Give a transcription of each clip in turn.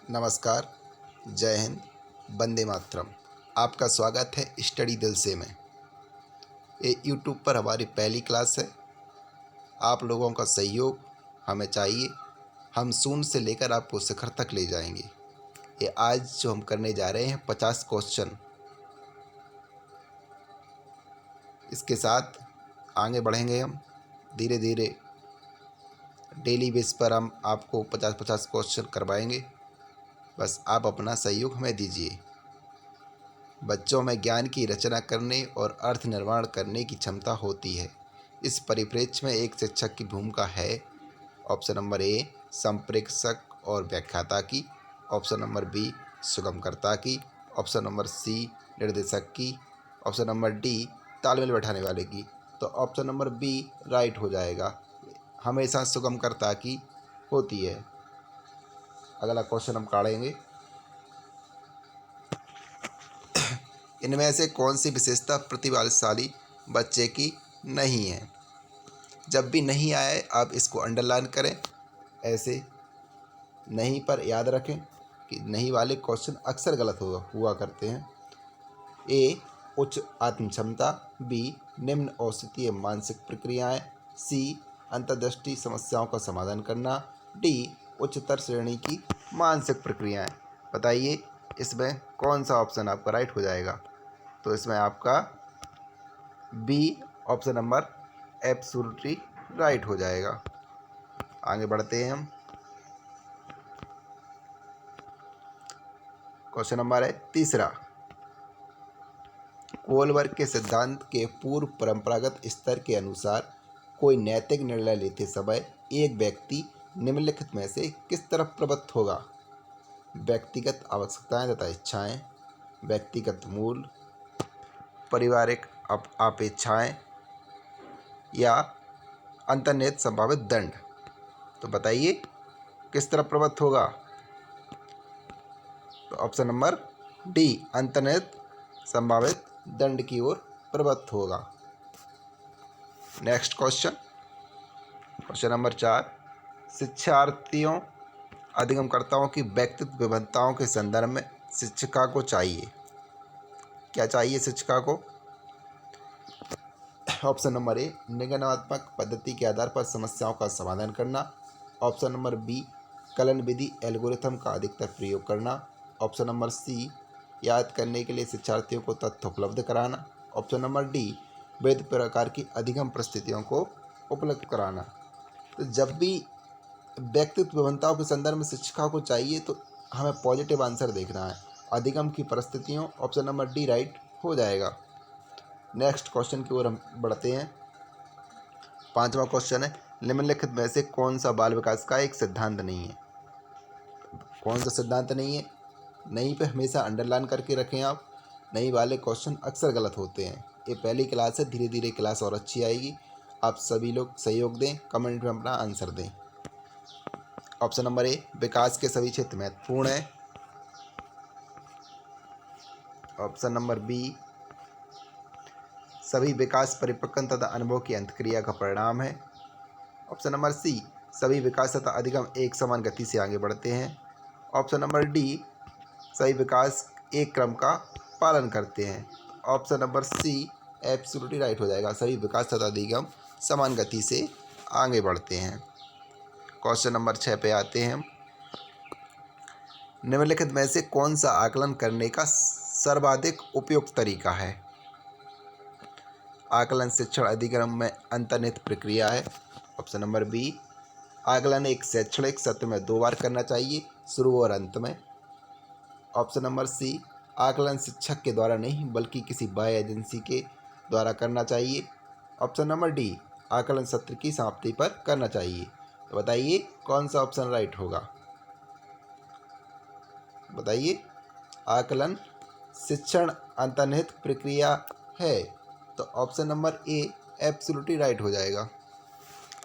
नमस्कार, जय हिंद, वंदे मातरम। आपका स्वागत है स्टडी दिल से में। ये यूट्यूब पर हमारी पहली क्लास है। आप लोगों का सहयोग हमें चाहिए। हम शून्य से लेकर आपको शिखर तक ले जाएंगे। ये आज जो हम करने जा रहे हैं 50 क्वेश्चन, इसके साथ आगे बढ़ेंगे हम धीरे धीरे। डेली बेस पर हम आपको 50-50 क्वेश्चन करवाएंगे। बस आप अपना सहयोग हमें दीजिए। बच्चों में ज्ञान की रचना करने और अर्थ निर्माण करने की क्षमता होती है। इस परिप्रेक्ष्य में एक शिक्षक की भूमिका है। ऑप्शन नंबर ए संप्रेषक और व्याख्याता की, ऑप्शन नंबर बी सुगमकर्ता की, ऑप्शन नंबर सी निर्देशक की, ऑप्शन नंबर डी तालमेल बैठाने वाले की। तो ऑप्शन नंबर बी राइट हो जाएगा। हमेशा सुगमकर्ता की होती है। अगला क्वेश्चन हम काढ़ेंगे। इनमें से कौन सी विशेषता प्रतिभाशाली बच्चे की नहीं है? जब भी नहीं आए आप इसको अंडरलाइन करें। ऐसे नहीं पर याद रखें कि नहीं वाले क्वेश्चन अक्सर गलत हुआ करते हैं। ए उच्च आत्म क्षमता, बी निम्न औषधीय मानसिक प्रक्रियाएं, सी अंतर्दृष्टि समस्याओं का समाधान करना, डी उच्चतर श्रेणी की मानसिक प्रक्रियाएं। बताइए इसमें कौन सा ऑप्शन आपका राइट हो जाएगा? तो इसमें आपका B option number absolutely right हो जाएगा। आगे बढ़ते हैं हम। क्वेश्चन नंबर है तीसरा। कोलबर्ग के सिद्धांत के पूर्व परंपरागत स्तर के अनुसार कोई नैतिक निर्णय लेते समय एक व्यक्ति निम्नलिखित में से किस तरफ प्रवृत्त होगा? व्यक्तिगत आवश्यकताएं तथा इच्छाएं, व्यक्तिगत मूल, पारिवारिक अपेक्षाएं या अंतर्निहित संभावित दंड। तो बताइए किस तरफ प्रवृत्त होगा? तो ऑप्शन नंबर डी अंतर्निहित संभावित दंड की ओर प्रवृत्त होगा। Next question, question number 4। शिक्षार्थियों अधिगमकर्ताओं की व्यक्तित्व विभिन्नताओं के संदर्भ में शिक्षिका को चाहिए। क्या चाहिए शिक्षिका को? ऑप्शन नंबर ए निगमनात्मक पद्धति के आधार पर समस्याओं का समाधान करना, ऑप्शन नंबर बी कलन विधि एल्गोरिथम का अधिकतर प्रयोग करना, ऑप्शन नंबर सी याद करने के लिए शिक्षार्थियों को तथ्य उपलब्ध कराना, ऑप्शन नंबर डी विविध प्रकार की अधिगम परिस्थितियों को उपलब्ध कराना। तो जब भी व्यक्तित्व विभिन्नताओं के संदर्भ में शिक्षिका को चाहिए तो हमें पॉजिटिव आंसर देखना है। अधिगम की परिस्थितियों, ऑप्शन नंबर डी राइट हो जाएगा। नेक्स्ट क्वेश्चन की ओर हम बढ़ते हैं। 5वां क्वेश्चन है निम्नलिखित में से कौन सा बाल विकास का एक सिद्धांत नहीं है? कौन सा सिद्धांत नहीं है? नहीं पे हमेशा अंडरलाइन करके रखें आप। नहीं वाले क्वेश्चन अक्सर गलत होते हैं। ये पहली क्लास है, धीरे धीरे क्लास और अच्छी आएगी। आप सभी लोग सहयोग दें, कमेंट में अपना आंसर दें। ऑप्शन नंबर ए विकास के सभी क्षेत्र महत्वपूर्ण है, ऑप्शन नंबर बी सभी विकास परिपक्वता तथा अनुभव की अंतक्रिया का परिणाम है, ऑप्शन नंबर सी सभी विकास तथा अधिगम एक समान गति से आगे बढ़ते हैं, ऑप्शन नंबर डी सभी विकास एक क्रम का पालन करते हैं, option number C absolutely right हो जाएगा। सभी विकास तथा अधिगम समान गति से आगे बढ़ते हैं। क्वेश्चन नंबर 6 पे आते हैं हम। निम्नलिखित में से कौन सा आकलन करने का सर्वाधिक उपयुक्त तरीका है? आकलन शिक्षण अधिगम में अंतर्निहित प्रक्रिया है, ऑप्शन नंबर बी आकलन एक शैक्षणिक सत्र में 2 बार करना चाहिए, शुरू और अंत में, ऑप्शन नंबर सी आकलन शिक्षक के द्वारा नहीं बल्कि किसी बाह्य एजेंसी के द्वारा करना चाहिए, ऑप्शन नंबर डी आकलन सत्र की समाप्ति पर करना चाहिए। तो बताइए कौन सा ऑप्शन राइट होगा? बताइए। आकलन शिक्षण अंतर्निहित प्रक्रिया है, तो option number A absolutely right हो जाएगा।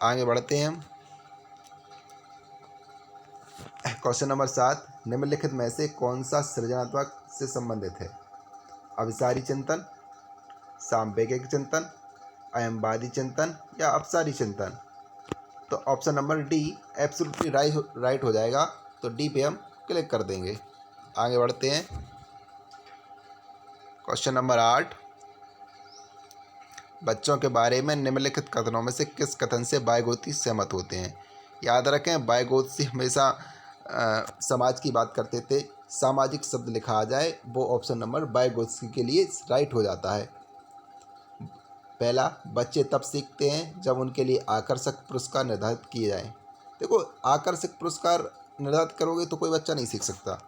आगे बढ़ते हैं हम। क्वेश्चन नंबर 7 निम्नलिखित में से कौन सा सृजनात्मक से संबंधित है? अभिसारी चिंतन, सामवेगिक चिंतन, अयमवादी चिंतन या अपसारी चिंतन। तो option number D absolutely right हो जाएगा। तो डी पे हम क्लिक कर देंगे। आगे बढ़ते हैं। क्वेश्चन नंबर 8, बच्चों के बारे में निम्नलिखित कथनों में से किस कथन से बायगोत्सी सहमत होते हैं। याद रखें, बायगोत्सी हमेशा समाज की बात करते थे। सामाजिक शब्द लिखा आ जाए वो ऑप्शन नंबर बायगोत्सी के लिए राइट हो जाता है। पहला, बच्चे तब सीखते हैं जब उनके लिए आकर्षक पुरस्कार निर्धारित किए जाएं। देखो, आकर्षक पुरस्कार निर्धारित करोगे तो कोई बच्चा नहीं सीख सकता।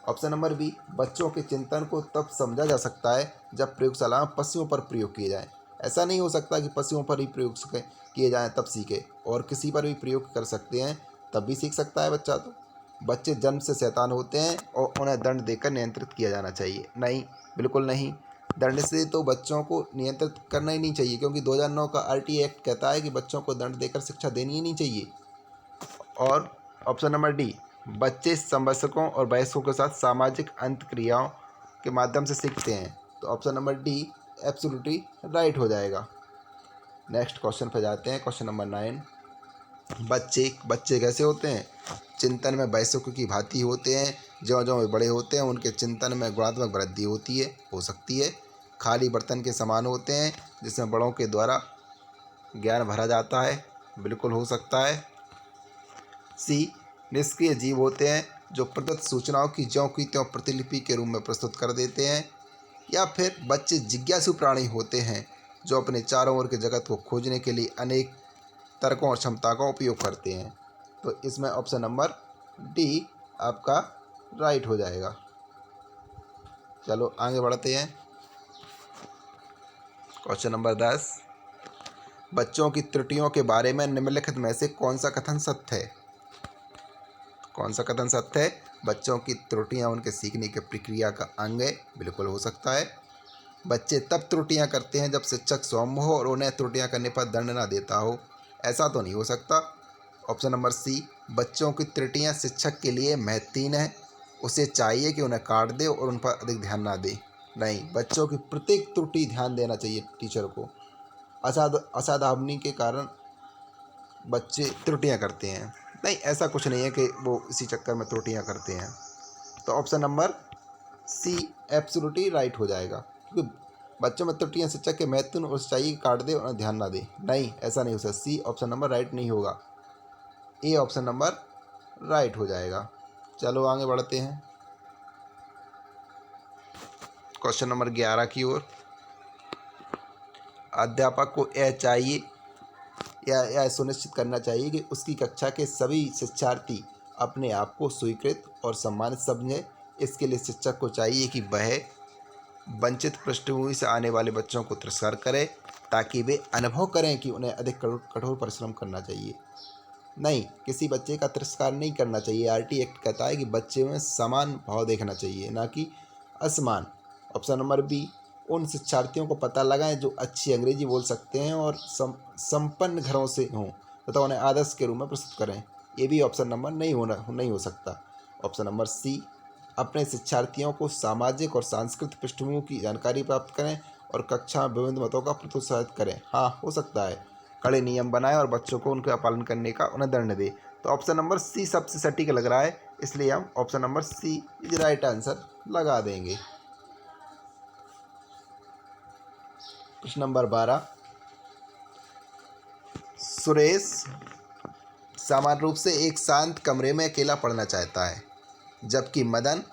ऑप्शन नंबर बी, बच्चों के चिंतन को तब समझा जा सकता है जब प्रयोगशाला में पशुओं पर प्रयोग किए जाएं। ऐसा नहीं हो सकता कि पशुओं पर ही प्रयोग किए जाएं तब सीखे, और किसी पर भी प्रयोग कर सकते हैं तब भी सीख सकता है बच्चा। तो बच्चे जन्म से शैतान होते हैं और उन्हें दंड देकर नियंत्रित किया जाना चाहिए। नहीं, बिल्कुल नहीं। दंड से तो बच्चों को नियंत्रित करना ही नहीं चाहिए, क्योंकि 2009 का आरटीआई एक्ट कहता है कि बच्चों को दंड देकर शिक्षा देनी ही नहीं चाहिए। और ऑप्शन नंबर डी, बच्चे समवयस्कों और वयस्कों के साथ सामाजिक अंतक्रियाओं के माध्यम से सीखते हैं। तो option number D absolutely right हो जाएगा। नेक्स्ट क्वेश्चन पर जाते हैं। क्वेश्चन नंबर 9, बच्चे कैसे होते हैं? चिंतन में वयस्कों की भांति होते हैं। ज्यों ज्यों वे बड़े होते हैं उनके चिंतन में गुणात्मक वृद्धि हो सकती है। खाली बर्तन के समान होते हैं जिसमें बड़ों के द्वारा ज्ञान भरा जाता है। बिल्कुल हो सकता है। सी, निष्क्रिय जीव होते हैं जो प्रदत्त सूचनाओं की ज्यों की त्यों प्रतिलिपि के रूप में प्रस्तुत कर देते हैं। या फिर बच्चे जिज्ञासु प्राणी होते हैं जो अपने चारों ओर के जगत को खोजने के लिए अनेक तर्कों और क्षमता का उपयोग करते हैं। तो इसमें ऑप्शन नंबर डी आपका राइट हो जाएगा। चलो आगे बढ़ते हैं। क्वेश्चन नंबर 10, बच्चों की त्रुटियों के बारे में निम्नलिखित में से कौन सा कथन सत्य है? कौन सा कथन सत्य है? बच्चों की त्रुटियां उनके सीखने की प्रक्रिया का अंग है। बिल्कुल हो सकता है। बच्चे तब त्रुटियां करते हैं जब शिक्षक सौम्य हो और उन्हें त्रुटियां करने पर दंड न देता हो। ऐसा तो नहीं हो सकता। ऑप्शन नंबर सी, बच्चों की त्रुटियां शिक्षक के लिए महत्वहीन है, उसे चाहिए कि उन्हें काट दे और उन पर अधिक ध्यान ना दे। नहीं, बच्चों की प्रत्येक त्रुटि ध्यान देना चाहिए टीचर को। असावधानी के कारण बच्चे त्रुटियां करते हैं। नहीं, ऐसा कुछ नहीं है कि वो इसी चक्कर में त्रुटियां करते हैं। तो option number C absolutely right हो जाएगा, क्योंकि बच्चों में त्रुटियां शिक्षक के महत्व और चाहिए काट दे और ध्यान ना दे। नहीं, ऐसा नहीं हो सकता। सी ऑप्शन नंबर राइट नहीं होगा। ए ऑप्शन नंबर राइट हो जाएगा। चलो आगे बढ़ते हैं क्वेश्चन नंबर 11 की ओर। अध्यापक को यह चाहिए यह सुनिश्चित करना चाहिए कि उसकी कक्षा के सभी शिक्षार्थी अपने आप को स्वीकृत और सम्मानित समझें। इसके लिए शिक्षक को चाहिए कि वह वंचित पृष्ठभूमि से आने वाले बच्चों को तिरस्कार करें, ताकि वे अनुभव करें कि उन्हें अधिक कठोर परिश्रम करना चाहिए। नहीं, किसी बच्चे का तिरस्कार नहीं करना चाहिए। आरटी एक्ट कहता है कि बच्चे में समान भाव देखना चाहिए, ना कि असमान। ऑप्शन नंबर बी, उन शिक्षार्थियों को पता लगाएं जो अच्छी अंग्रेजी बोल सकते हैं और संपन्न घरों से हों तथा उन्हें आदर्श के रूप में प्रस्तुत करें। ये भी ऑप्शन नंबर नहीं हो सकता। ऑप्शन नंबर सी, अपने शिक्षार्थियों को सामाजिक और सांस्कृतिक पृष्ठभूमि की जानकारी प्राप्त करें और कक्षा में विभिन्न मतों का प्रोत्साहित करें। हाँ, हो सकता है। कड़े नियम बनाएं और बच्चों को उनका पालन करने का उन्हें दंड दे। तो ऑप्शन नंबर सी सबसे सटीक लग रहा है, इसलिए हम option number C is right answer लगा देंगे। प्रश्न नंबर 12, सुरेश सामान्य रूप से एक शांत कमरे में अकेला पढ़ना चाहता है, जबकि मदन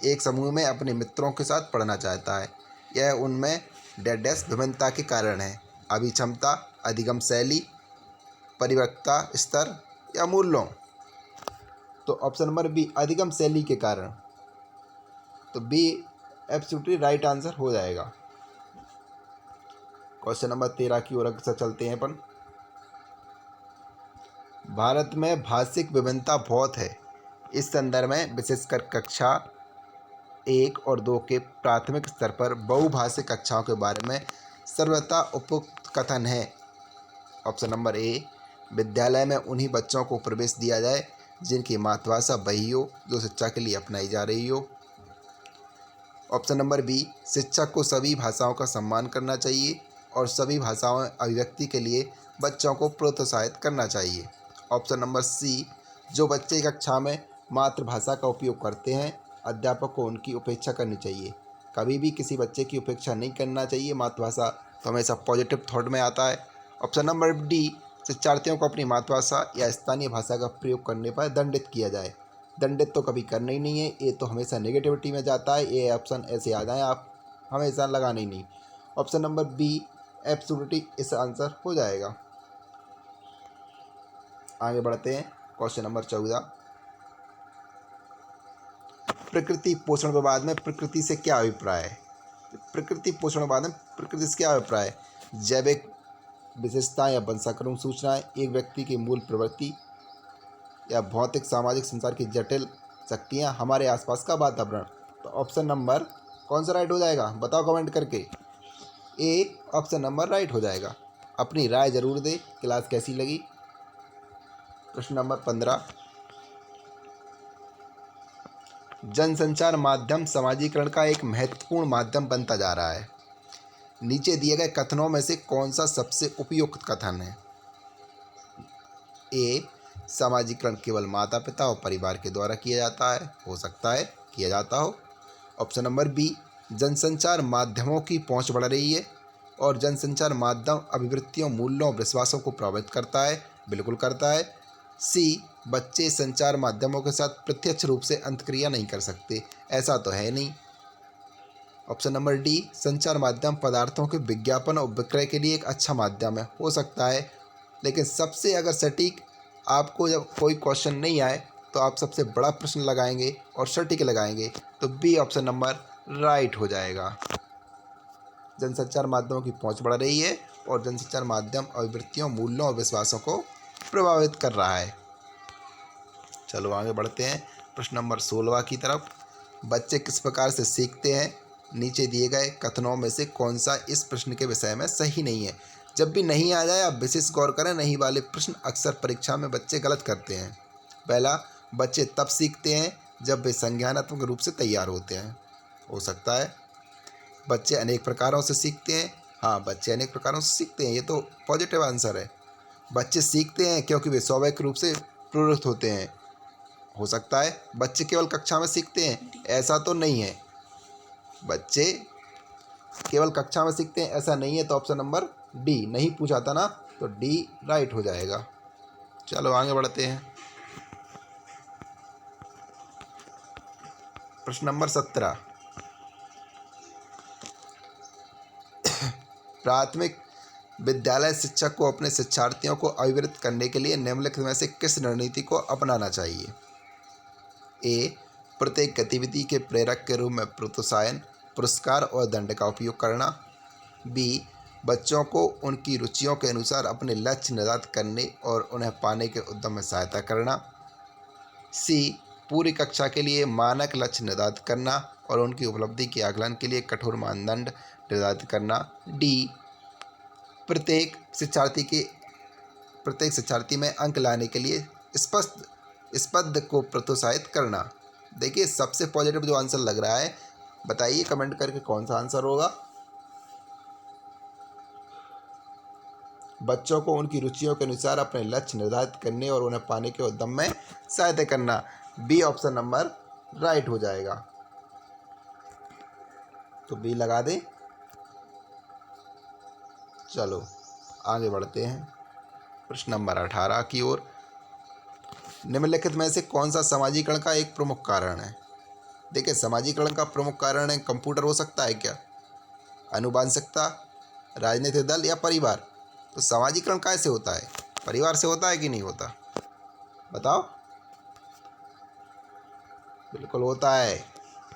एक समूह में अपने मित्रों के साथ पढ़ना चाहता है। यह उनमें डैश विभिन्नता के कारण है। अभिक्षमता, अधिगम शैली, परिपक्वता स्तर या मूल्यों। तो ऑप्शन नंबर बी अधिगम शैली के कारण। तो बी एब्सोल्युटली राइट आंसर हो जाएगा। क्वेश्चन नंबर 13 की ओर अग्रसर चलते हैं अपन। भारत में भाषिक विभिन्नता बहुत है। इस संदर्भ में विशेषकर कक्षा 1 और 2 के प्राथमिक स्तर पर बहुभाषिक कक्षाओं के बारे में सर्वथा उपयुक्त कथन है। ऑप्शन नंबर ए, विद्यालय में उन्हीं बच्चों को प्रवेश दिया जाए जिनकी मातृभाषा वही हो जो शिक्षा के लिए अपनाई जा रही हो। ऑप्शन नंबर बी, शिक्षक को सभी भाषाओं का सम्मान करना चाहिए और सभी भाषाओं में अभिव्यक्ति के लिए बच्चों को प्रोत्साहित करना चाहिए। ऑप्शन नंबर सी, जो बच्चे कक्षा में मातृभाषा का उपयोग करते हैं, अध्यापक को उनकी उपेक्षा करनी चाहिए। कभी भी किसी बच्चे की उपेक्षा नहीं करना चाहिए। मातृभाषा तो हमेशा पॉजिटिव थॉट में आता है। ऑप्शन नंबर डी, शिक्षार्थियों को अपनी मातृभाषा या स्थानीय भाषा का प्रयोग करने पर दंडित किया जाए। दंडित तो कभी करना ही नहीं है, ये तो हमेशा नेगेटिविटी में जाता है। ये ऑप्शन ऐसे आ जाए, आप हमेशा लगाने ही नहीं। ऑप्शन नंबर बी, एब्सोल्युटली, इस आंसर हो जाएगा। आगे बढ़ते हैं। क्वेश्चन नंबर 14, प्रकृति पोषण विवाद में प्रकृति से क्या अभिप्राय है? प्रकृति पोषण विवाद में प्रकृति से क्या अभिप्राय है? जैविक विशेषताएं या वंशानुक्रम सूचनाएं, एक व्यक्ति की मूल प्रवृत्ति या भौतिक सामाजिक संसार की जटिल शक्तियां, हमारे आसपास का वातावरण। तो ऑप्शन नंबर कौन सा राइट हो जाएगा, बताओ कमेंट करके। ए ऑप्शन नंबर राइट हो जाएगा। अपनी राय जरूर दे। क्लास कैसी लगी? प्रश्न नंबर 15, जनसंचार माध्यम समाजीकरण का एक महत्वपूर्ण माध्यम बनता जा रहा है। नीचे दिए गए कथनों में से कौन सा सबसे उपयुक्त कथन है? ए, समाजीकरण केवल माता पिता और परिवार के द्वारा किया जाता है, हो सकता है किया जाता हो। ऑप्शन नंबर बी, जनसंचार माध्यमों की पहुंच बढ़ रही है और जनसंचार माध्यम अभिवृत्तियों, मूल्यों, विश्वासों को प्रभावित करता है, बिल्कुल करता है। सी, बच्चे संचार माध्यमों के साथ प्रत्यक्ष रूप से अंतक्रिया नहीं कर सकते, ऐसा तो है नहीं। ऑप्शन नंबर डी, संचार माध्यम पदार्थों के विज्ञापन और विक्रय के लिए एक अच्छा माध्यम है, हो सकता है। लेकिन सबसे अगर सटीक आपको जब कोई क्वेश्चन नहीं आए तो आप सबसे बड़ा प्रश्न लगाएंगे और सटीक लगाएंगे, तो बी ऑप्शन नंबर राइट हो जाएगा। जनसंचार माध्यमों की पहुंच बढ़ रही है और जनसंचार माध्यम अभिवृत्तियों, मूल्यों और विश्वासों को प्रभावित कर रहा है। चलो आगे बढ़ते हैं प्रश्न नंबर 16 की तरफ। बच्चे किस प्रकार से सीखते हैं? नीचे दिए गए कथनों में से कौन सा इस प्रश्न के विषय में सही नहीं है? जब भी नहीं आ जाए आप विशेष गौर करें, नहीं वाले प्रश्न अक्सर परीक्षा में बच्चे गलत करते हैं। पहला, बच्चे तब सीखते हैं जब वे संज्ञानात्मक रूप से तैयार होते हैं, हो सकता है। बच्चे अनेक प्रकारों से सीखते हैं, हाँ बच्चे अनेक प्रकारों से सीखते हैं, ये तो पॉजिटिव आंसर है। बच्चे सीखते हैं क्योंकि वे स्वाभाविक रूप से प्रवृत्त होते हैं, हो सकता है। बच्चे केवल कक्षा में सीखते हैं, ऐसा तो नहीं है। बच्चे केवल कक्षा में सीखते हैं ऐसा नहीं है, तो ऑप्शन नंबर डी, नहीं पूछा था ना, तो डी राइट हो जाएगा। चलो आगे बढ़ते हैं। प्रश्न नंबर 17, प्राथमिक विद्यालय शिक्षक को अपने शिक्षार्थियों को अभिवृद्ध करने के लिए निम्नलिखित में से किस रणनीति को अपनाना चाहिए? ए, प्रत्येक गतिविधि के प्रेरक के रूप में प्रोत्साहन, पुरस्कार और दंड का उपयोग करना। बी, बच्चों को उनकी रुचियों के अनुसार अपने लक्ष्य निर्धारित करने और उन्हें पाने के उद्यम में सहायता करना। सी, पूरी कक्षा के लिए मानक लक्ष्य निर्धारित करना और उनकी उपलब्धि के आकलन के लिए कठोर मानदंड निर्धारित करना। डी, प्रत्येक शिक्षार्थी में अंक लाने के लिए स्पष्ट को प्रोत्साहित करना। देखिए सबसे पॉजिटिव जो आंसर लग रहा है, बताइए कमेंट करके कौन सा आंसर होगा। बच्चों को उनकी रुचियों के अनुसार अपने लक्ष्य निर्धारित करने और उन्हें पाने के उद्यम में सहायता करना। बी ऑप्शन नंबर राइट हो जाएगा, तो बी लगा दें। चलो आगे बढ़ते हैं प्रश्न नंबर 18 की ओर। निम्नलिखित में से कौन सा समाजीकरण का एक प्रमुख कारण है? देखिए समाजीकरण का प्रमुख कारण है कंप्यूटर, हो सकता है क्या, अनुवांशिकता, राजनीतिक दल या परिवार? तो समाजीकरण कैसे होता है? परिवार से होता है कि नहीं होता, बताओ। बिल्कुल होता है,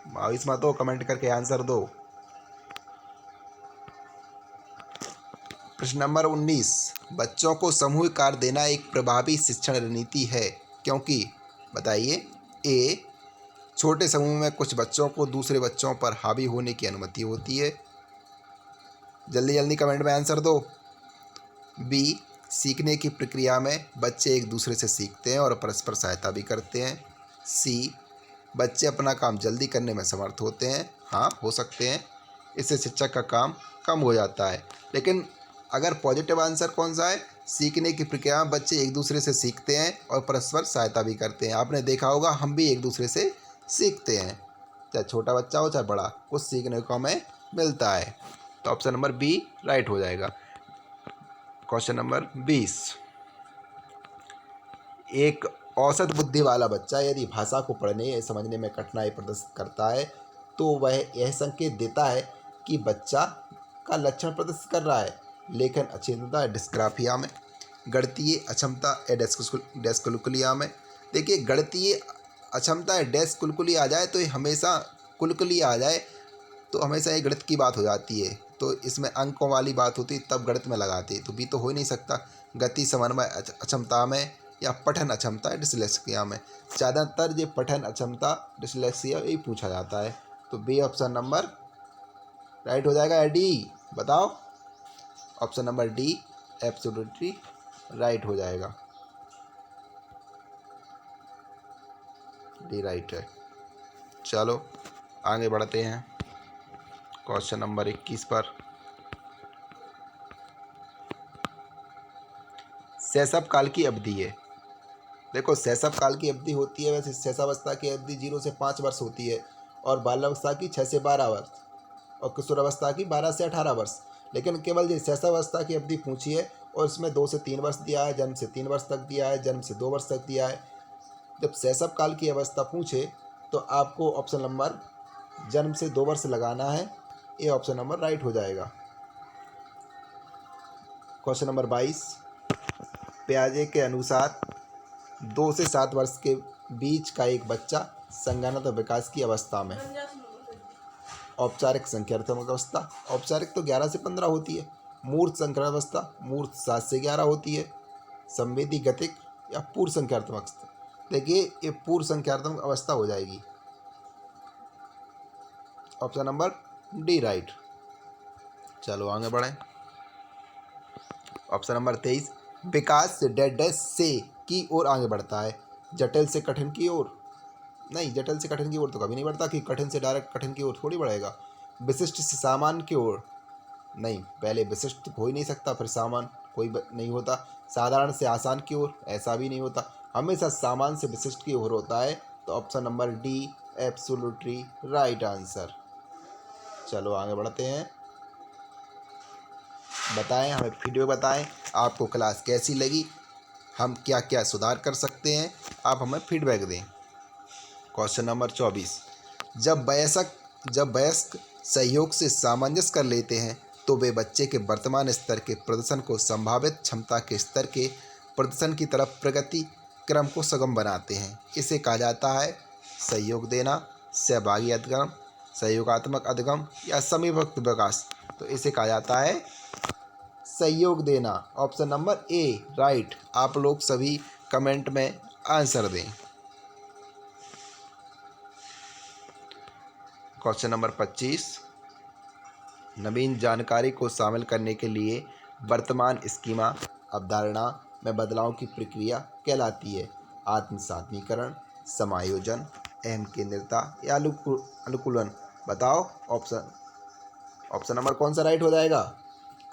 माविस मत हो, कमेंट करके आंसर दो। प्रश्न नंबर 19, बच्चों को सामूहिक कार्य देना एक प्रभावी शिक्षण रणनीति है क्योंकि, बताइए। ए, छोटे समूह में कुछ बच्चों को दूसरे बच्चों पर हावी होने की अनुमति होती है, जल्दी जल्दी कमेंट में आंसर दो। बी, सीखने की प्रक्रिया में बच्चे एक दूसरे से सीखते हैं और परस्पर सहायता भी करते हैं। सी, बच्चे अपना काम जल्दी करने में समर्थ होते हैं, हाँ हो सकते हैं, इससे शिक्षक का काम कम हो जाता है। लेकिन अगर पॉजिटिव आंसर कौन सा है, सीखने की प्रक्रिया में बच्चे एक दूसरे से सीखते हैं और परस्पर सहायता भी करते हैं। आपने देखा होगा हम भी एक दूसरे से सीखते हैं, चाहे छोटा बच्चा हो चाहे बड़ा, कुछ सीखने को हमें मिलता है। तो ऑप्शन नंबर बी राइट हो जाएगा। क्वेश्चन नंबर 20, एक औसत बुद्धि वाला बच्चा यदि भाषा को पढ़ने या समझने में कठिनाई प्रदर्शित करता है तो वह यह संकेत देता है कि बच्चा का लक्षण प्रदर्शित कर रहा है। लेखन अचेतनता डिस्ग्राफिया में, गणितीय अक्षमता या डेस्कुलकुलिया में। देखिए, गणितीय अक्षमता या डेस्कुलकुली आ जाए तो ये हमेशा, कुलकुली आ जाए तो हमेशा ये गणित की बात हो जाती है, तो इसमें अंकों वाली बात होती तब गणित में लगाते, तो बी तो हो ही नहीं सकता। गति समन्वय अक्षमता में या पठन अक्षमता डिसलेक्सिया में। ज़्यादातर ये पठन अक्षमता डिसलेक्सिया यही पूछा जाता है, तो बी ऑप्शन नंबर राइट हो जाएगा या डी, बताओ। Option number D absolutely right हो जाएगा, डी राइट है। चलो आगे बढ़ते हैं क्वेश्चन नंबर 21 पर। शैशव काल की अवधि है। देखो, शैशव काल की अवधि होती है, वैसे शैशवावस्था की अवधि 0 से 5 वर्ष होती है, और बाल्यावस्था की 6 से 12 वर्ष, और किशोरावस्था की 12 से 18 वर्ष। लेकिन केवल ये शैशवावस्था की अवधि पूछी है, और इसमें 2 से 3 वर्ष दिया है, जन्म से 3 वर्ष तक दिया है, जन्म से 2 वर्ष तक दिया है। जब शैशव काल की अवस्था पूछे तो आपको ऑप्शन नंबर जन्म से 2 वर्ष लगाना है, ये ऑप्शन नंबर राइट हो जाएगा। क्वेश्चन नंबर 22, पियाजे के अनुसार 2 से 7 वर्ष के बीच का एक बच्चा संज्ञानात्मक विकास की अवस्था में। औपचारिक संख्यात्मक अवस्था, औपचारिक तो 11 से 15 होती है। मूर्त संकरण अवस्था, मूर्त 7 से 11 होती है। संवेदी गतिक या पूर्व संख्यात्मक अवस्था, देखिए ये पूर्व संख्यात्मक अवस्था हो जाएगी, ऑप्शन नंबर डी राइट। चलो आगे बढ़ें। ऑप्शन नंबर 23, विकास से डैश से की ओर आगे बढ़ता है, जटिल से कठिन की ओर नहीं, जटिल से कठिन की ओर तो कभी नहीं बढ़ता, कि कठिन से डायरेक्ट कठिन की ओर थोड़ी बढ़ेगा। विशिष्ट से सामान्य की ओर नहीं, पहले विशिष्ट हो ही नहीं सकता, फिर सामान्य कोई नहीं होता। साधारण से आसान की ओर ऐसा भी नहीं होता, हमेशा सामान्य से विशिष्ट की ओर होता है, तो option number D absolutely right answer. चलो आगे बढ़ते हैं। बताएं, हमें वीडियो बताएं आपको क्लास कैसी लगी, हम क्या क्या सुधार कर सकते हैं, आप हमें फीडबैक दें। क्वेश्चन नंबर 24, जब वयस्क सहयोग से सामंजस्य कर लेते हैं तो वे बच्चे के वर्तमान स्तर के प्रदर्शन को संभावित क्षमता के स्तर के प्रदर्शन की तरफ प्रगति क्रम को सुगम बनाते हैं। इसे कहा जाता है सहयोग देना, सहभागी अधिगम, सहयोगात्मक अधिगम या समविभक्त विकास। तो इसे कहा जाता है सहयोग देना, ऑप्शन नंबर ए राइट। आप लोग सभी कमेंट में आंसर दें। क्वेश्चन नंबर 25, नवीन जानकारी को शामिल करने के लिए वर्तमान स्कीमा अवधारणा में बदलाव की प्रक्रिया कहलाती है। आत्मसातीकरण, समायोजन, अहम केंद्रिता या अनुकूलन। बताओ ऑप्शन नंबर कौन सा राइट हो जाएगा,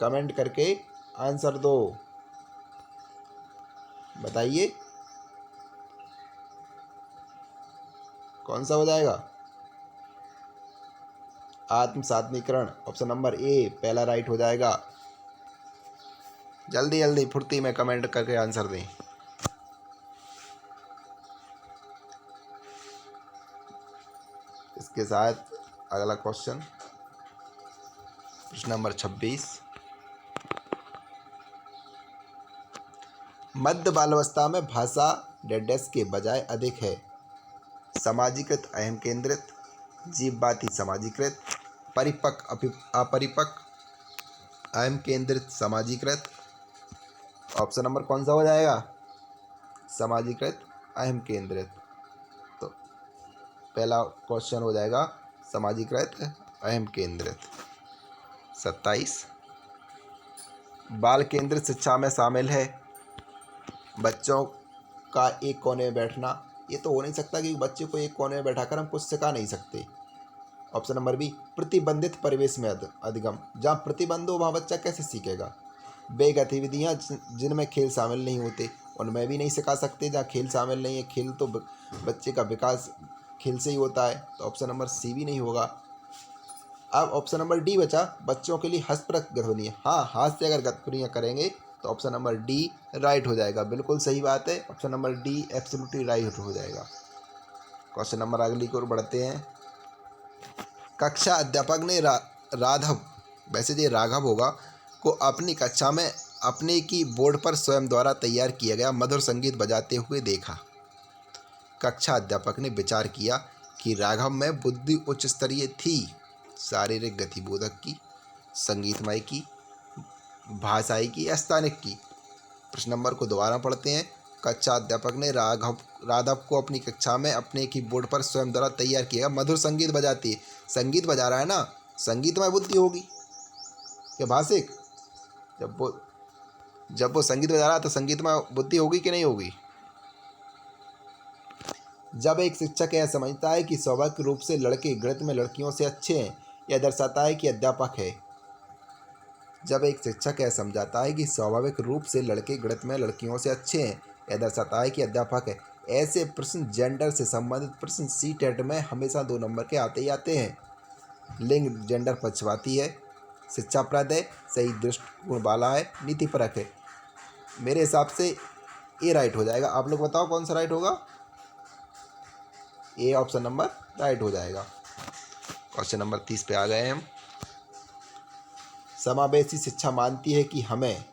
कमेंट करके आंसर दो, बताइए कौन सा हो जाएगा। आत्मसातीकरण, ऑप्शन नंबर ए पहला राइट हो जाएगा। जल्दी जल्दी फुर्ती में कमेंट करके आंसर दें। इसके साथ अगला क्वेश्चन, प्रश्न नंबर 26, मध्य बाल्यावस्था में भाषा डैश के बजाय अधिक है। सामाजिकृत अहम केंद्रित, जीववादी सामाजिकृत, परिपक्व अपरिपक्व, अहम केंद्रित सामाजिकृत। ऑप्शन नंबर कौन सा हो जाएगा, सामाजिकृत अहम केंद्रित। तो पहला क्वेश्चन हो जाएगा सामाजिकृत अहम केंद्रित। 27, बाल केंद्रित शिक्षा में शामिल है बच्चों का एक कोने में बैठना। ये तो हो नहीं सकता कि बच्चे को एक कोने में बैठाकर हम कुछ सिखा नहीं सकते। ऑप्शन नंबर बी, प्रतिबंधित परिवेश में अधिगम, जहाँ प्रतिबंध हो वहाँ बच्चा कैसे सीखेगा। वे गतिविधियाँ जिनमें खेल शामिल नहीं होते उनमें भी नहीं सिखा सकते। जहाँ खेल शामिल नहीं है, खेल तो बच्चे का विकास खेल से ही होता है, तो ऑप्शन नंबर सी भी नहीं होगा। अब ऑप्शन नंबर डी बचा, बच्चों के लिए हस्तप्रक गतिविधियाँ। हाँ, हाथ से अगर गतिविधियाँ करेंगे तो ऑप्शन नंबर डी राइट हो जाएगा। बिल्कुल सही बात है, option number D absolutely right हो जाएगा। क्वेश्चन नंबर अगली की ओर बढ़ते हैं। कक्षा अध्यापक ने राघव, वैसे ये राघव होगा, को अपनी कक्षा में अपने की बोर्ड पर स्वयं द्वारा तैयार किया गया मधुर संगीत बजाते हुए देखा। कक्षा अध्यापक ने विचार किया कि राघव में बुद्धि उच्च स्तरीय थी, शारीरिक गतिबोधक की, संगीतमय की, भाषाई की या स्थानिक की। प्रश्न नंबर को दोबारा पढ़ते हैं। कक्षा अध्यापक ने राघव को अपनी कक्षा में अपने कीबोर्ड पर स्वयं द्वारा तैयार किया मधुर संगीत बजाती है। संगीत बजा रहा है ना, संगीतमय बुद्धि होगी क्या भाषिक? जब वो संगीत बजा रहा है तो संगीतमय बुद्धि होगी कि नहीं होगी? जब एक शिक्षक यह समझता है कि स्वाभाविक रूप से लड़के गणित में लड़कियों से अच्छे हैं, यह दर्शाता है कि अध्यापक है। जब एक शिक्षक यह समझाता है कि स्वाभाविक रूप से लड़के गणित में लड़कियों से अच्छे हैं, यह दर्शाता है कि अध्यापक है। ऐसे प्रश्न, जेंडर से संबंधित प्रश्न सी-टेट में हमेशा 2 नंबर के आते ही आते हैं। लिंग जेंडर पक्षपाती है, शिक्षाप्रद है, सही दृष्टिकोण वाला है, नीतिपरक है। मेरे हिसाब से ए राइट हो जाएगा। आप लोग बताओ कौन सा राइट होगा? ए ऑप्शन नंबर राइट हो जाएगा। क्वेश्चन नंबर 30 पे आ गए हम। समावेशी शिक्षा मानती है कि हमें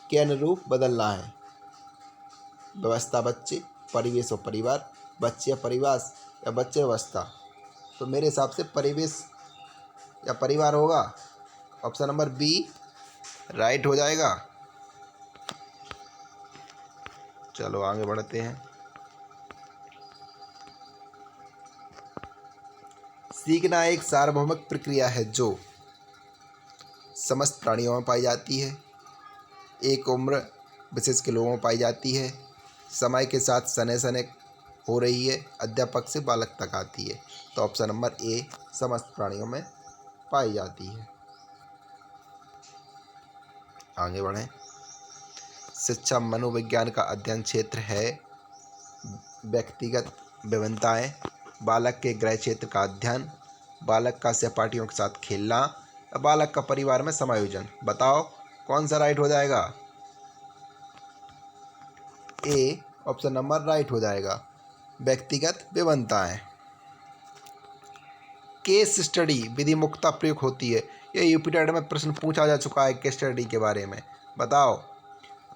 के अनुरूप बदलना है। व्यवस्था बच्चे, परिवेश और परिवार, बच्चे या परिवार या बच्चे व्यवस्था। तो मेरे हिसाब से परिवेश या परिवार होगा। ऑप्शन नंबर बी राइट हो जाएगा। चलो आगे बढ़ते हैं। सीखना एक सार्वभौमिक प्रक्रिया है जो समस्त प्राणियों में पाई जाती है, एक उम्र विशेष के लोगों में पाई जाती है, समय के साथ सने सने हो रही है, अध्यापक से बालक तक आती है। तो ऑप्शन नंबर ए समस्त प्राणियों में पाई जाती है। आगे बढ़ें। शिक्षा मनोविज्ञान का अध्ययन क्षेत्र है। व्यक्तिगत विभिन्नताएं, बालक के गृह क्षेत्र का अध्ययन, बालक का सहपाठियों के साथ खेलना, बालक का परिवार में समायोजन। बताओ कौन सा राइट हो जाएगा? ए ऑप्शन नंबर राइट हो जाएगा। व्यक्तिगत विभिन्नताएं। केस स्टडी विधि मुक्ता प्रयोग होती है। यह यूपीटेट में प्रश्न पूछा जा चुका है केस स्टडी के बारे में। बताओ,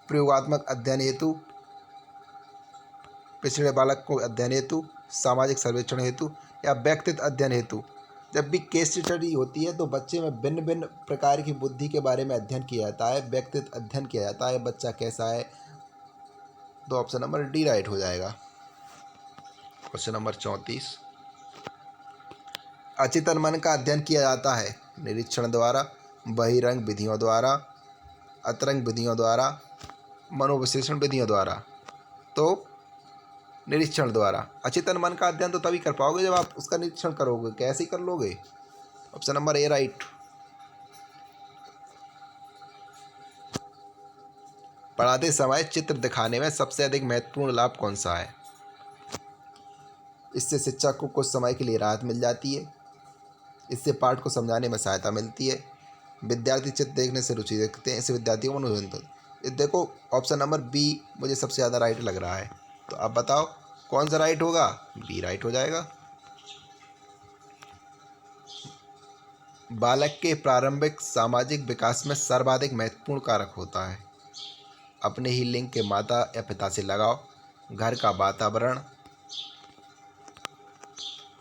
प्रयोगात्मक अध्ययन हेतु, पिछड़े बालक को अध्ययन हेतु, सामाजिक सर्वेक्षण हेतु या व्यक्तिगत अध्ययन हेतु। जब भी केस स्टडी होती है तो बच्चे में भिन्न भिन्न प्रकार की बुद्धि के बारे में अध्ययन किया जाता है, व्यक्तिगत अध्ययन किया जाता है, बच्चा कैसा है। तो ऑप्शन नंबर डी राइट हो जाएगा। Question number 34। अचेतन मन का अध्ययन किया जाता है निरीक्षण द्वारा, बहिरंग विधियों द्वारा, अतरंग विधियों द्वारा, मनोविश्लेषण विधियों द्वारा। तो निरीक्षण द्वारा। अचेतन मन का अध्ययन तो तभी कर पाओगे जब आप उसका निरीक्षण करोगे। कैसे कर लोगे? Option number A right. पढ़ाते समय चित्र दिखाने में सबसे अधिक महत्वपूर्ण लाभ कौन सा है? इससे शिक्षक को कुछ समय के लिए राहत मिल जाती है, इससे पाठ को समझाने में सहायता मिलती है, विद्यार्थी चित्र देखने से रुचि रखते हैं, इससे विद्यार्थियों को मनोरंजन। देखो ऑप्शन नंबर बी मुझे सबसे ज़्यादा राइट लग रहा है। तो अब बताओ कौन सा राइट होगा? बी राइट हो जाएगा। बालक के प्रारंभिक सामाजिक विकास में सर्वाधिक महत्वपूर्ण कारक होता है। अपने ही लिंग के माता या पिता से लगाव, घर का वातावरण,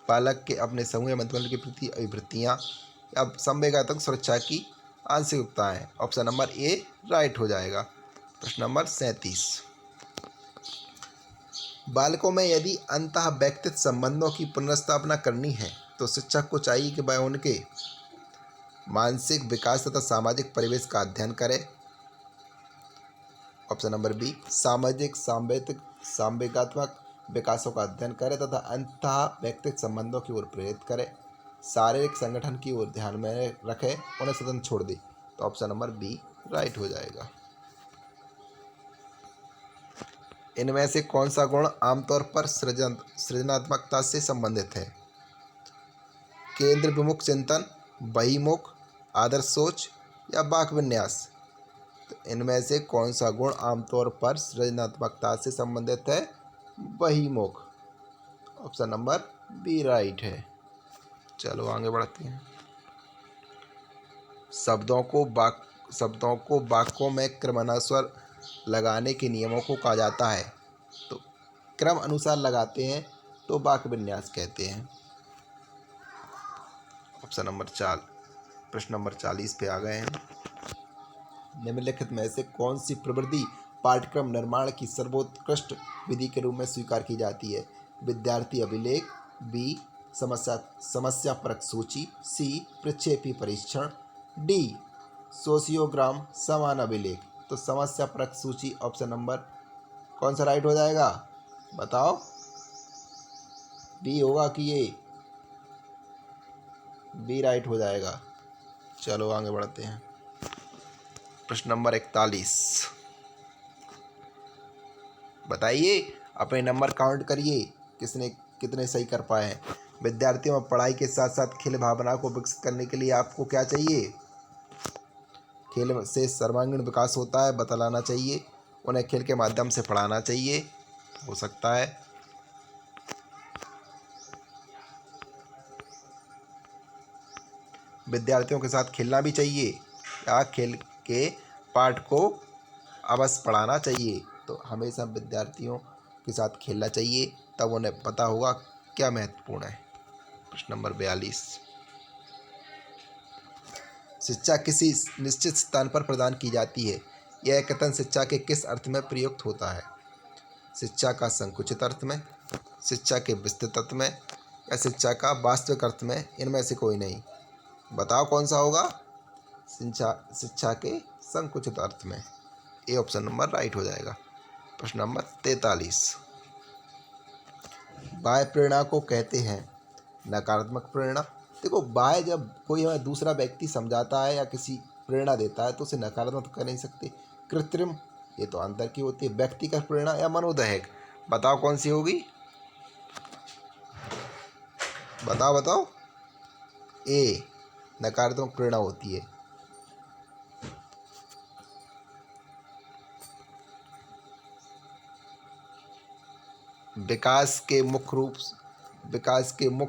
बालक के अपने समूह या मंत्रिमंडल के प्रति अभिवृत्तियाँ या संवेगात्मक सुरक्षा की आंशिकताएँ। ऑप्शन नंबर ए राइट हो जाएगा। प्रश्न नंबर 37। बालकों में यदि अंतः व्यक्तिगत संबंधों की पुनर्स्थापना करनी है तो शिक्षक को चाहिए कि वह उनके मानसिक विकास तथा सामाजिक परिवेश का अध्ययन करे। ऑप्शन नंबर बी सामाजिक सांवेगात्मक विकासों का अध्ययन करे तथा अंतः व्यक्तिगत संबंधों की ओर प्रेरित करे, शारीरिक संगठन की ओर ध्यान में रखे, उन्हें स्वतंत्र छोड़ दे। तो ऑप्शन नंबर बी राइट हो जाएगा। इनमें से कौन सा गुण आमतौर पर सृजनात्मकता से संबंधित है? केंद्र विमुख चिंतन, बहिमुख, आदर्श सोच या वाक् विन्यास। तो इनमें से कौन सा गुण आमतौर पर सृजनात्मकता से संबंधित है? बहिमुख। ऑप्शन नंबर बी राइट है। चलो आगे बढ़ते हैं। शब्दों को वाक्यों में क्रमानुसार लगाने के नियमों को कहा जाता है। तो क्रम अनुसार लगाते हैं तो वाक्य विन्यास कहते हैं। ऑप्शन नंबर 4, प्रश्न नंबर 40 पे आ गए हैं। निम्नलिखित में से कौन सी प्रवृत्ति पाठ्यक्रम निर्माण की सर्वोत्कृष्ट विधि के रूप में स्वीकार की जाती है? विद्यार्थी अभिलेख, बी समस्या परक सूची, सी प्रक्षेपी परीक्षण, डी सोशियोग्राम समान अभिलेख। तो समस्या परक सूची ऑप्शन नंबर कौन सा राइट हो जाएगा? बताओ, बी होगा कि ये? बी राइट हो जाएगा। चलो आगे बढ़ते हैं। प्रश्न नंबर 41, बताइए, अपने नंबर काउंट करिए, किसने कितने सही कर पाए हैं। विद्यार्थियों में पढ़ाई के साथ साथ खेल भावना को विकसित करने के लिए आपको क्या चाहिए? खेल से सर्वांगीण विकास होता है, बतलाना चाहिए। उन्हें खेल के माध्यम से पढ़ाना चाहिए, हो सकता है। विद्यार्थियों के साथ खेलना भी चाहिए या खेल के पाठ को अवश्य पढ़ाना चाहिए। तो हमेशा विद्यार्थियों के साथ खेलना चाहिए, तब उन्हें पता होगा क्या महत्वपूर्ण है। प्रश्न नंबर 42, शिक्षा किसी निश्चित स्थान पर प्रदान की जाती है, यह कथन शिक्षा के किस अर्थ में प्रयुक्त होता है? शिक्षा का संकुचित अर्थ में, शिक्षा के विस्तृत अर्थ में या शिक्षा का वास्तविक अर्थ में? इनमें से कोई नहीं। बताओ कौन सा होगा? शिक्षा के संकुचित अर्थ में। ए ऑप्शन नंबर राइट हो जाएगा। प्रश्न नंबर 43, बाह्य प्रेरणा को कहते हैं नकारात्मक प्रेरणा। देखो, बाह्य जब कोई हमें दूसरा व्यक्ति समझाता है या किसी प्रेरणा देता है तो उसे नकारात्मक कह नहीं सकते। कृत्रिम, ये तो अंतर की होती है। व्यक्तिगत प्रेरणा या मनोदहक, बताओ कौन सी होगी? बताओ बताओ। ए नकारात्मक प्रेरणा होती है। विकास के मुख्य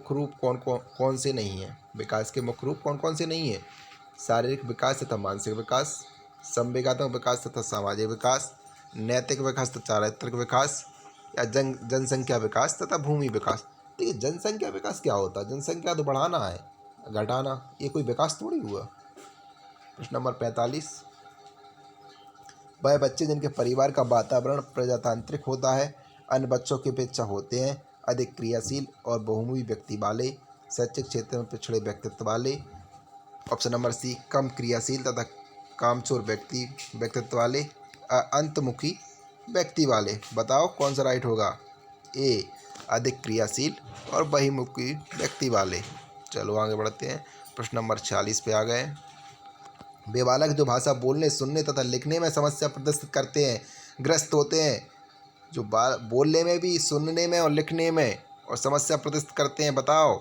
रूप कौन से नहीं है? विकास के मुख्य रूप कौन कौन से नहीं है? शारीरिक विकास तथा मानसिक विकास, संवेगात्मक विकास तथा सामाजिक विकास, नैतिक विकास तथा चारित्रिक विकास या जनसंख्या विकास तथा भूमि विकास। देखिए, जनसंख्या विकास क्या होता है? जनसंख्या तो बढ़ाना है, घटाना, ये कोई विकास थोड़ी हुआ। प्रश्न नंबर 45, वह बच्चे जिनके परिवार का वातावरण प्रजातांत्रिक होता है अन्य बच्चों की अपेक्षा होते हैं अधिक क्रियाशील और बहुमुखी व्यक्ति वाले, शैक्षिक क्षेत्र में पिछड़े व्यक्तित्व वाले। ऑप्शन नंबर सी कम क्रियाशील तथा कामचोर व्यक्तित्व वाले, अंतमुखी व्यक्ति वाले। बताओ कौन सा राइट होगा? ए अधिक क्रियाशील और बहिमुखी व्यक्ति वाले। चलो आगे बढ़ते हैं। प्रश्न नंबर 46 पे आ गए। वे बालक जो भाषा बोलने, सुनने तथा लिखने में समस्या प्रदर्शित करते हैं, ग्रस्त होते हैं। जो बोलने में भी, सुनने में और लिखने में और समस्या प्रदर्शित करते हैं, बताओ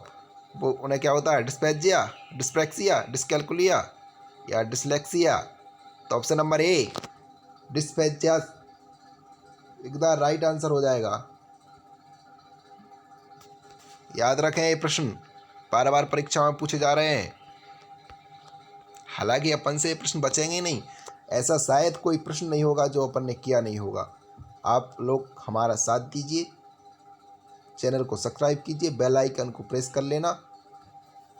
वो उन्हें क्या होता है? डिस्पेजिया, डिस्प्रैक्सिया, डिस्कैलकुलिया या डिसलेक्सिया। तो ऑप्शन नंबर ए डिस्पेजिया एकदम राइट आंसर हो जाएगा। याद रखें, ये प्रश्न बार बार परीक्षा में पूछे जा रहे हैं। हालांकि अपन से प्रश्न बचेंगे नहीं, ऐसा शायद कोई प्रश्न नहीं होगा जो अपन ने किया नहीं होगा। आप लोग हमारा साथ दीजिए, चैनल को सब्सक्राइब कीजिए, बेल आइकन को प्रेस कर लेना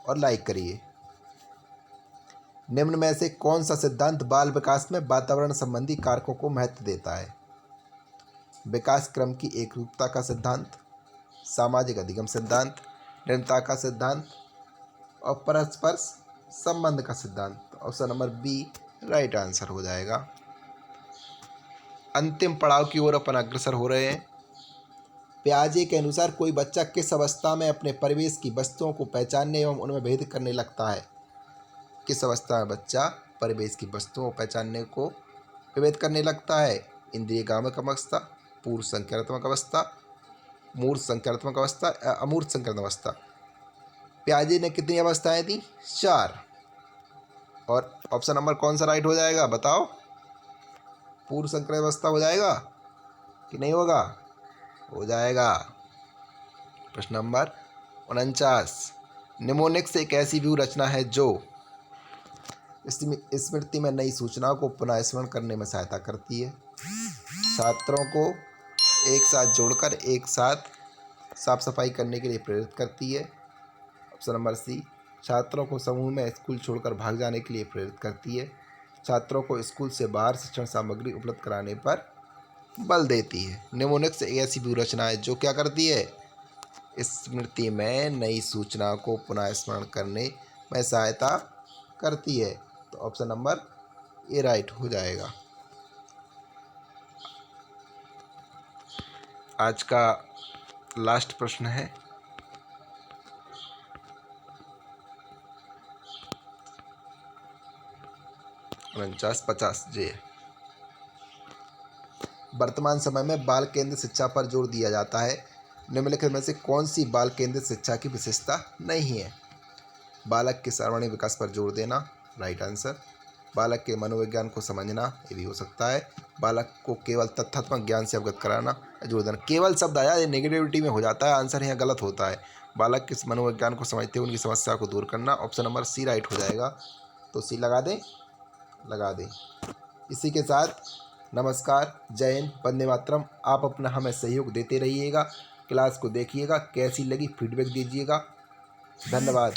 और लाइक करिए। निम्न में से कौन सा सिद्धांत बाल विकास में वातावरण संबंधी कारकों को महत्व देता है? विकास क्रम की एकरूपता का सिद्धांत, सामाजिक अधिगम सिद्धांत, निरंतरता का सिद्धांत और परस्पर संबंध का सिद्धांत। Option number B right answer हो जाएगा। अंतिम पड़ाव की ओर अपन अग्रसर हो रहे हैं। पियाजे के अनुसार कोई बच्चा किस अवस्था में अपने परिवेश की वस्तुओं को पहचानने एवं उनमें भेद करने लगता है? किस अवस्था में बच्चा परिवेश की वस्तुओं को पहचानने को विभेद करने लगता है। इंद्रिय गामक अवस्था, पूर्व संज्ञानात्मक अवस्था, मूर्त संज्ञानात्मक अवस्था, अमूर्त संज्ञानात्मक अवस्था। पियाजे ने कितनी अवस्थाएं दी? 4। और ऑप्शन नंबर कौन सा राइट हो जाएगा बताओ? पूर्व संज्ञानात्मक अवस्था हो जाएगा कि नहीं होगा? हो जाएगा। प्रश्न नंबर 49, निमोनिक्स एक ऐसी व्यू रचना है जो स्मृति में नई सूचनाओं को पुनः स्मरण करने में सहायता करती है, छात्रों को एक साथ जोड़कर एक साथ साफ सफाई करने के लिए प्रेरित करती है। ऑप्शन नंबर सी, छात्रों को समूह में स्कूल छोड़कर भाग जाने के लिए प्रेरित करती है, छात्रों को स्कूल से बाहर शिक्षण सामग्री उपलब्ध कराने पर बल देती है। निमोनिक्स एक ऐसी व्यू रचना है जो क्या करती है? स्मृति में नई सूचना को पुनः स्मरण करने में सहायता करती है। तो ऑप्शन नंबर ए राइट हो जाएगा। आज का लास्ट प्रश्न है 49-50 जे। वर्तमान समय में बाल केंद्रित शिक्षा पर जोर दिया जाता है, निम्नलिखित में से कौन सी बाल केंद्रित शिक्षा की विशेषता नहीं है? बालक के सर्वांगीण विकास पर जोर देना, राइट आंसर। बालक के मनोविज्ञान को समझना, ये भी हो सकता है। बालक को केवल तथ्यात्मक ज्ञान से अवगत कराना, जोर देना। केवल शब्द आया, ये नेगेटिविटी में हो जाता है, आंसर यहाँ गलत होता है। बालक के मनोविज्ञान को समझते हुए उनकी समस्या को दूर करना, ऑप्शन नंबर सी राइट हो जाएगा। तो सी लगा दें, लगा दें। इसी के साथ नमस्कार, जय हिंद, वंदे मातरम। आप अपना हमें सहयोग देते रहिएगा, क्लास को देखिएगा, कैसी लगी फीडबैक दीजिएगा। धन्यवाद।